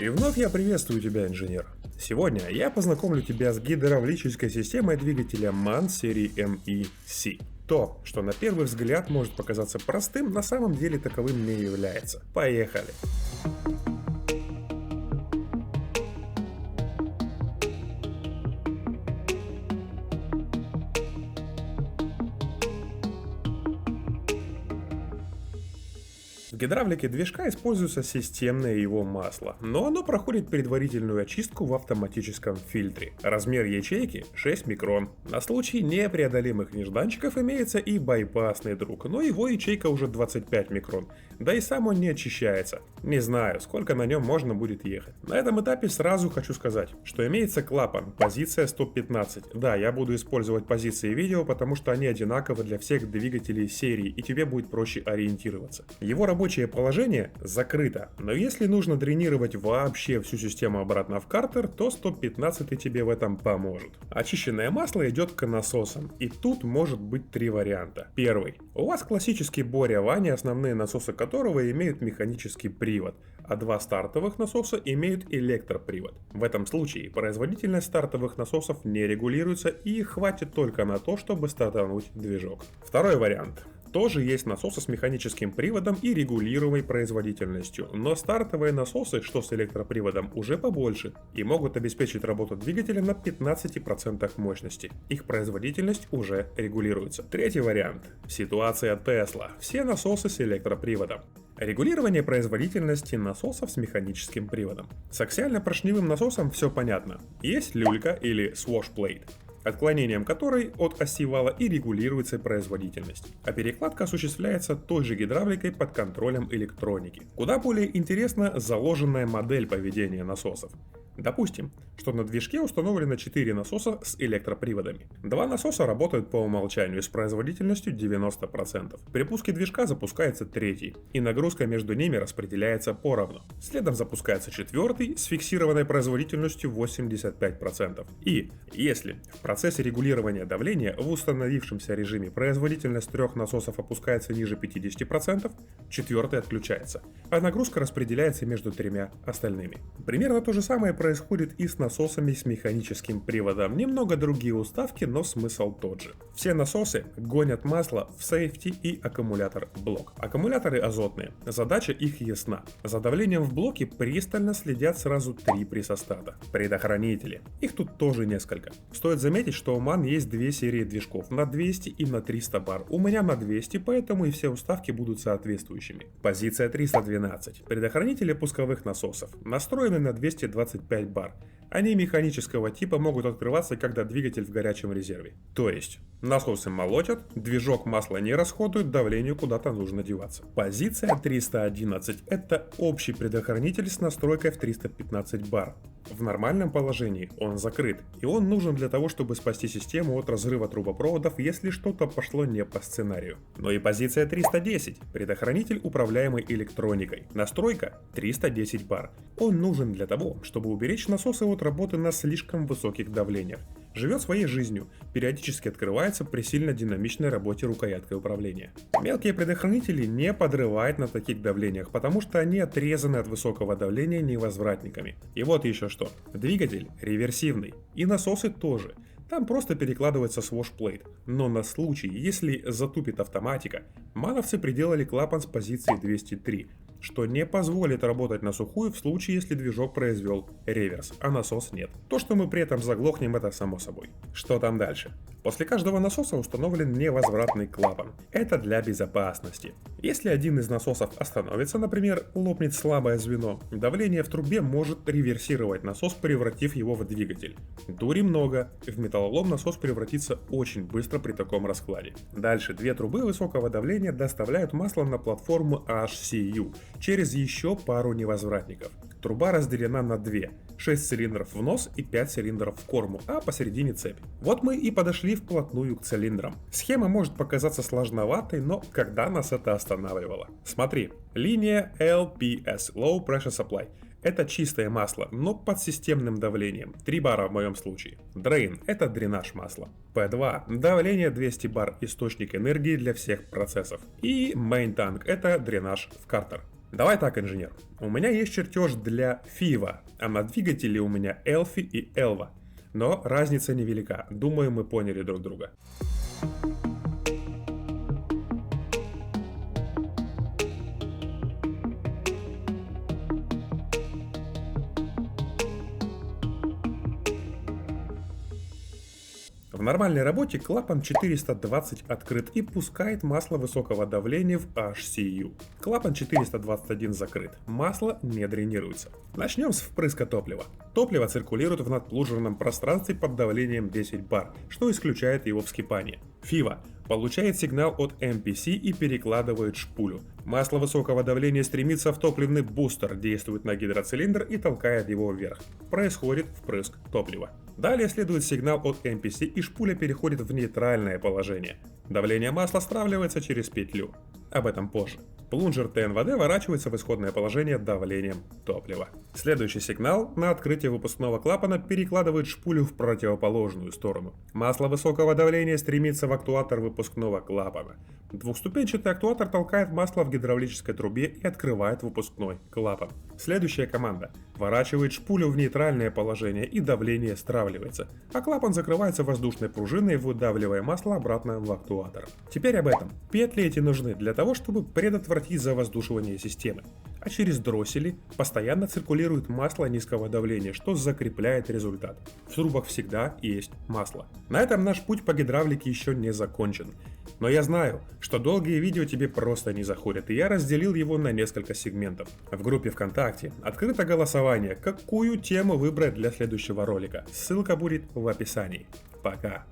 И вновь я приветствую тебя, инженер. Сегодня я познакомлю тебя с гидравлической системой двигателя MAN серии MEC. То, что на первый взгляд может показаться простым, на самом деле таковым не является. Поехали! В гидравлике движка используется системное его масло, но оно проходит предварительную очистку в автоматическом фильтре. Размер ячейки 6 микрон. На случай непреодолимых нежданчиков имеется и байпасный друг, но его ячейка уже 25 микрон, да и сам он не очищается. Не знаю, сколько на нем можно будет ехать. На этом этапе сразу хочу сказать, что имеется клапан, позиция 115. Да, я буду использовать позиции видео, потому что они одинаковы для всех двигателей серии, и тебе будет проще ориентироваться. Его рабочее положение закрыто, но если нужно дренировать вообще всю систему обратно в картер, то 115 тебе в этом поможет. Очищенное масло идет к насосам, и тут может быть три варианта. Первый. У вас классический Боря Ваня, основные насосы которого имеют механический привод, а два стартовых насоса имеют электропривод. В этом случае производительность стартовых насосов не регулируется и хватит только на то, чтобы стартануть движок. Второй вариант. Тоже есть насосы с механическим приводом и регулируемой производительностью, но стартовые насосы, что с электроприводом, уже побольше и могут обеспечить работу двигателя на 15% мощности. Их производительность уже регулируется. Третий вариант. Ситуация Tesla. Все насосы с электроприводом. Регулирование производительности насосов с механическим приводом. С аксиально-поршневым насосом все понятно. Есть люлька или swash plate, отклонением которой от оси вала и регулируется производительность. А перекладка осуществляется той же гидравликой под контролем электроники. Куда более интересна заложенная модель поведения насосов. Допустим, что на движке установлено 4 насоса с электроприводами. Два насоса работают по умолчанию с производительностью 90%. При пуске движка запускается третий, и нагрузка между ними распределяется поровну. Следом запускается четвертый с фиксированной производительностью 85%. И если в процессе регулирования давления в установившемся режиме производительность трех насосов опускается ниже 50%, четвертый отключается, а нагрузка распределяется между тремя остальными. Примерно то же самое происходит и с насосами с механическим приводом. Немного другие уставки, но смысл тот же. Все насосы гонят масло в сейфти и аккумулятор блок. Аккумуляторы азотные. Задача их ясна. За давлением в блоке пристально следят сразу три прессостата. Предохранители. Их тут тоже несколько. Стоит заметить, что у MAN есть две серии движков на 200 и на 300 бар. У меня на 200, поэтому и все уставки будут соответствующими. Позиция 312. Предохранители пусковых насосов. Настроены на 225 бар. Они механического типа могут открываться, когда двигатель в горячем резерве. То есть, насосы молотят, движок масла не расходует, давлению куда-то нужно деваться. Позиция 311 – это общий предохранитель с настройкой в 315 бар. В нормальном положении он закрыт, и он нужен для того, чтобы спасти систему от разрыва трубопроводов, если что-то пошло не по сценарию. Но и позиция 310 – предохранитель, управляемый электроникой. Настройка 310 бар. Он нужен для того, чтобы уберечь насосы от работы на слишком высоких давлениях. Живет своей жизнью, периодически открывается при сильно динамичной работе рукояткой управления. Мелкие предохранители не подрывают на таких давлениях, потому что они отрезаны от высокого давления невозвратниками. И вот еще что. Двигатель реверсивный, и насосы тоже. Там просто перекладывается swash plate. Но на случай, если затупит автоматика, мановцы приделали клапан с позиции 203, что не позволит работать на сухую в случае, если движок произвел реверс, а насос нет. То, что мы при этом заглохнем, это само собой. Что там дальше? После каждого насоса установлен невозвратный клапан. Это для безопасности. Если один из насосов остановится, например, лопнет слабое звено, давление в трубе может реверсировать насос, превратив его в двигатель. Дури много, в металлолом насос превратится очень быстро при таком раскладе. Дальше две трубы высокого давления доставляют масло на платформу HCU через еще пару невозвратников. Труба разделена на две. 6 цилиндров в нос и 5 цилиндров в корму, а посередине цепь. Вот мы и подошли вплотную к цилиндрам. Схема может показаться сложноватой, но когда нас это останавливало? Смотри, линия LPS, Low Pressure Supply. Это чистое масло, но под системным давлением, 3 бара в моем случае. Drain – это дренаж масла. P2 – давление 200 бар, источник энергии для всех процессов. И Main Tank – это дренаж в картер. Давай так, инженер. У меня есть чертеж для FIVA, а на двигателе у меня Elfi и Elva. Но разница невелика. Думаю, мы поняли друг друга. В нормальной работе клапан 420 открыт и пускает масло высокого давления в HCU. Клапан 421 закрыт, масло не дренируется. Начнем с впрыска топлива. Топливо циркулирует в надплужерном пространстве под давлением 10 бар, что исключает его вскипание. FIVA получает сигнал от MPC и перекладывает шпулю. Масло высокого давления стремится в топливный бустер, действует на гидроцилиндр и толкает его вверх. Происходит впрыск топлива. Далее следует сигнал от MPC и шпуля переходит в нейтральное положение. Давление масла стравливается через петлю. Об этом позже. Плунжер ТНВД ворачивается в исходное положение давлением топлива. Следующий сигнал на открытие выпускного клапана перекладывает шпулю в противоположную сторону. Масло высокого давления стремится в актуатор выпускного клапана. Двухступенчатый актуатор толкает масло в гидравлической трубе и открывает выпускной клапан. Следующая команда ворачивает шпулю в нейтральное положение и давление стравливается, а клапан закрывается воздушной пружиной, выдавливая масло обратно в актуатор. Теперь об этом. Петли эти нужны для того, чтобы предотвратить завоздушивание системы. А через дроссели постоянно циркулирует масло низкого давления, что закрепляет результат. В трубах всегда есть масло. На этом наш путь по гидравлике еще не закончен. Но я знаю, что долгие видео тебе просто не заходят, и я разделил его на несколько сегментов. В группе ВКонтакте открыто голосование, какую тему выбрать для следующего ролика. Ссылка будет в описании. Пока.